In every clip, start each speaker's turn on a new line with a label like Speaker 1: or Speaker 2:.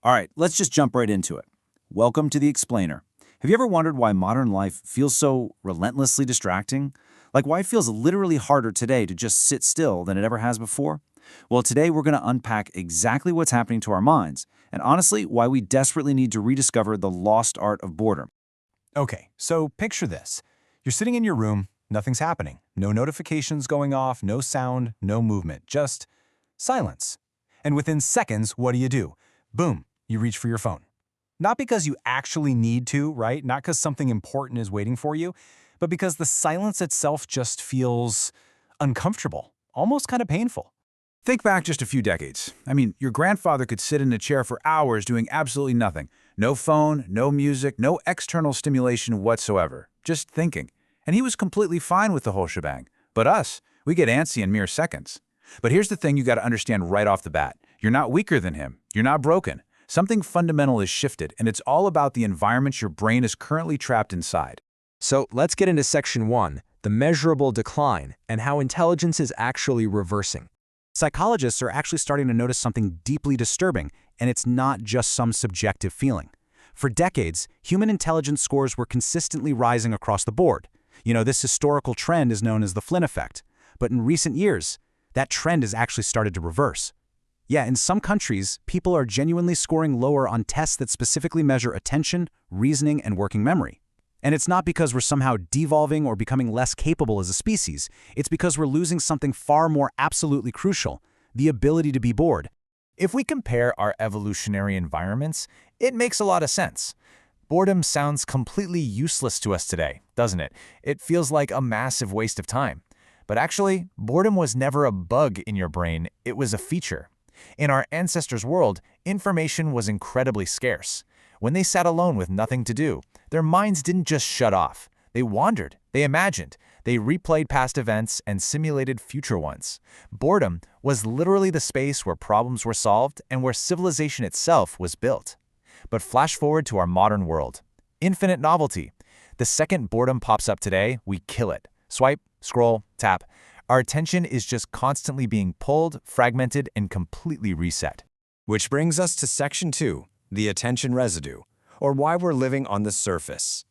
Speaker 1: All right, let's just jump right into it. Welcome to The Explainer. Have you ever wondered why modern life feels so relentlessly distracting? Like why it feels literally harder today to just sit still than it ever has before? Well, today we're going to unpack exactly what's happening to our minds, and honestly, why we desperately need to rediscover the lost art of boredom.
Speaker 2: Okay, so picture this. You're sitting in your room, nothing's happening. No notifications going off, no sound, no movement, just silence. And within seconds, what do? Boom, you reach for your phone. Not because you actually need to, right? Not because something important is waiting for you, but because the silence itself just feels uncomfortable, almost kind of painful.
Speaker 3: Think back just a few decades. Your grandfather could sit in a chair for hours doing absolutely nothing. No phone, no music, no external stimulation whatsoever. Just thinking. And he was completely fine with the whole shebang. But us, we get antsy in mere seconds. But here's the thing you got to understand right off the bat. You're not weaker than him. You're not broken. Something fundamental is shifted, and it's all about the environment your brain is currently trapped inside.
Speaker 4: So let's get into Section 1, the measurable decline, and how intelligence is actually reversing.
Speaker 5: Psychologists are actually starting to notice something deeply disturbing, and it's not just some subjective feeling. For decades, human intelligence scores were consistently rising across the board. This historical trend is known as the Flynn Effect. But in recent years, that trend has actually started to reverse. Yeah, in some countries, people are genuinely scoring lower on tests that specifically measure attention, reasoning, and working memory. And it's not because we're somehow devolving or becoming less capable as a species. It's because we're losing something far more absolutely crucial, the ability to be bored.
Speaker 2: If we compare our evolutionary environments, it makes a lot of sense. Boredom sounds completely useless to us today, doesn't it? It feels like a massive waste of time. But actually, boredom was never a bug in your brain, it was a feature. In our ancestors' world, information was incredibly scarce. When they sat alone with nothing to do, their minds didn't just shut off. They wandered, they imagined, they replayed past events and simulated future ones. Boredom was literally the space where problems were solved and where civilization itself was built. But flash forward to our modern world. Infinite novelty. The second boredom pops up today, we kill it. Swipe, scroll, tap. Our attention is just constantly being pulled, fragmented, and completely reset.
Speaker 4: Which brings us to Section 2, the attention residue, or why we're living on the surface.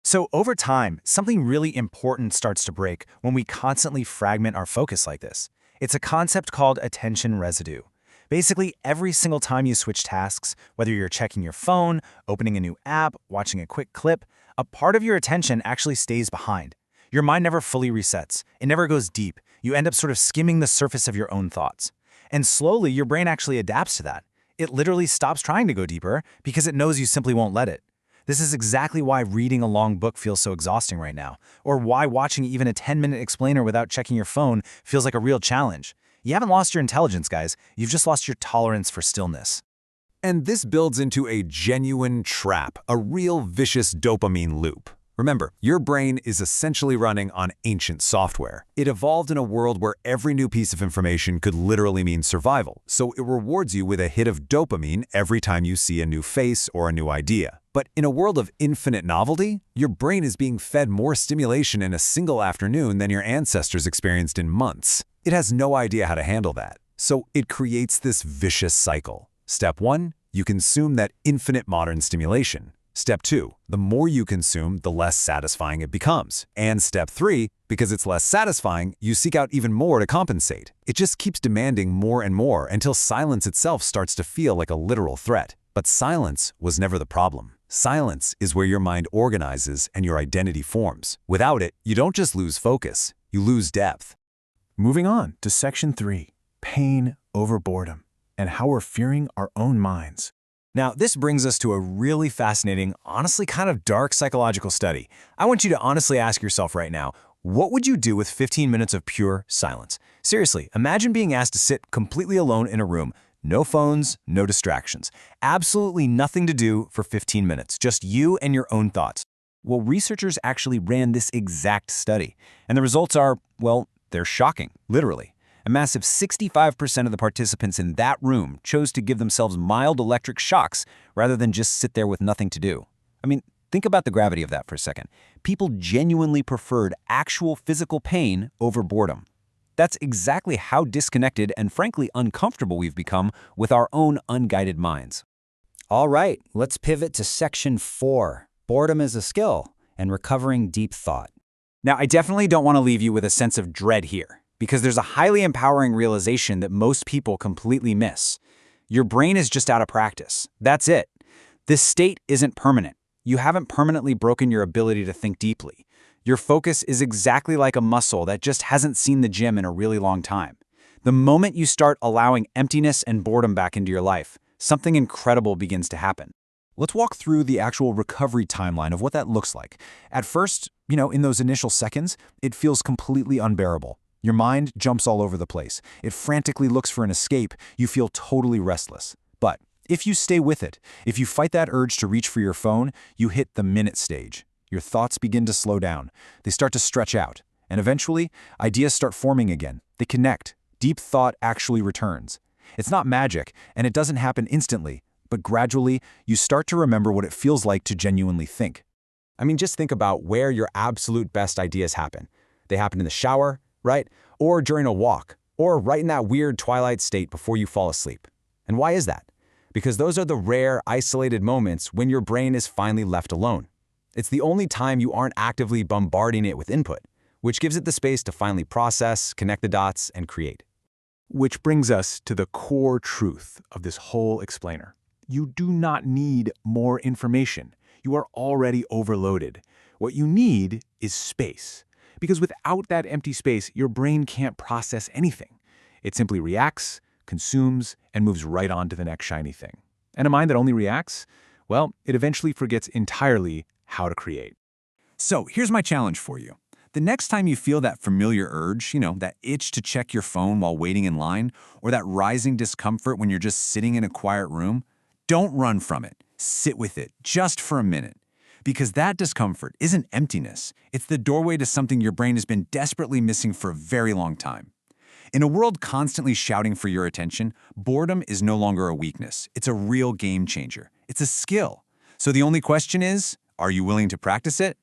Speaker 5: So over time, something really important starts to break when we constantly fragment our focus like this. It's a concept called attention residue. Basically, every single time you switch tasks, whether you're checking your phone, opening a new app, watching a quick clip, a part of your attention actually stays behind. Your mind never fully resets. It never goes deep. You end up sort of skimming the surface of your own thoughts. And slowly, your brain actually adapts to that. It literally stops trying to go deeper because it knows you simply won't let it. This is exactly why reading a long book feels so exhausting right now, or why watching even a 10-minute explainer without checking your phone feels like a real challenge. You haven't lost your intelligence, guys. You've just lost your tolerance for stillness.
Speaker 6: And this builds into a genuine trap, a real vicious dopamine loop. Remember, your brain is essentially running on ancient software. It evolved in a world where every new piece of information could literally mean survival, so it rewards you with a hit of dopamine every time you see a new face or a new idea. But in a world of infinite novelty, your brain is being fed more stimulation in a single afternoon than your ancestors experienced in months. It has no idea how to handle that, so it creates this vicious cycle. Step 1, you consume that infinite modern stimulation. Step 2, the more you consume, the less satisfying it becomes. And Step 3, because it's less satisfying, you seek out even more to compensate. It just keeps demanding more and more until silence itself starts to feel like a literal threat. But silence was never the problem. Silence is where your mind organizes and your identity forms. Without it, you don't just lose focus, you lose depth.
Speaker 3: Moving on to Section 3, pain over boredom, and how we're fearing our own minds.
Speaker 5: Now, this brings us to a really fascinating, honestly kind of dark psychological study. I want you to honestly ask yourself right now, what would you do with 15 minutes of pure silence? Seriously, imagine being asked to sit completely alone in a room, no phones, no distractions, absolutely nothing to do for 15 minutes, just you and your own thoughts. Well, researchers actually ran this exact study, and the results are, well, they're shocking, literally. A massive 65% of the participants in that room chose to give themselves mild electric shocks rather than just sit there with nothing to do. Think about the gravity of that for a second. People genuinely preferred actual physical pain over boredom. That's exactly how disconnected and frankly uncomfortable we've become with our own unguided minds.
Speaker 1: All right, let's pivot to section 4, boredom as a skill and recovering deep thought. Now, I definitely don't want to leave you with a sense of dread here, because there's a highly empowering realization that most people completely miss. Your brain is just out of practice. That's it. This state isn't permanent. You haven't permanently broken your ability to think deeply. Your focus is exactly like a muscle that just hasn't seen the gym in a really long time. The moment you start allowing emptiness and boredom back into your life, something incredible begins to happen.
Speaker 5: Let's walk through the actual recovery timeline of what that looks like. At first, in those initial seconds, it feels completely unbearable. Your mind jumps all over the place. It frantically looks for an escape. You feel totally restless. But if you stay with it, if you fight that urge to reach for your phone, you hit the minute stage. Your thoughts begin to slow down. They start to stretch out. And eventually, ideas start forming again. They connect. Deep thought actually returns. It's not magic, and it doesn't happen instantly, but gradually, you start to remember what it feels like to genuinely think.
Speaker 2: I mean, just think about where your absolute best ideas happen. They happen in the shower, right? Or during a walk, or right in that weird twilight state before you fall asleep. And why is that? Because those are the rare, isolated moments when your brain is finally left alone. It's the only time you aren't actively bombarding it with input, which gives it the space to finally process, connect the dots, and create.
Speaker 3: Which brings us to the core truth of this whole explainer. You do not need more information. You are already overloaded. What you need is space. Because without that empty space, your brain can't process anything. It simply reacts, consumes, and moves right on to the next shiny thing. And a mind that only reacts, well, it eventually forgets entirely how to create.
Speaker 1: So here's my challenge for you. The next time you feel that familiar urge, that itch to check your phone while waiting in line, or that rising discomfort when you're just sitting in a quiet room, don't run from it. Sit with it, just for a minute. Because that discomfort isn't emptiness. It's the doorway to something your brain has been desperately missing for a very long time. In a world constantly shouting for your attention, boredom is no longer a weakness. It's a real game changer. It's a skill. So the only question is, are you willing to practice it?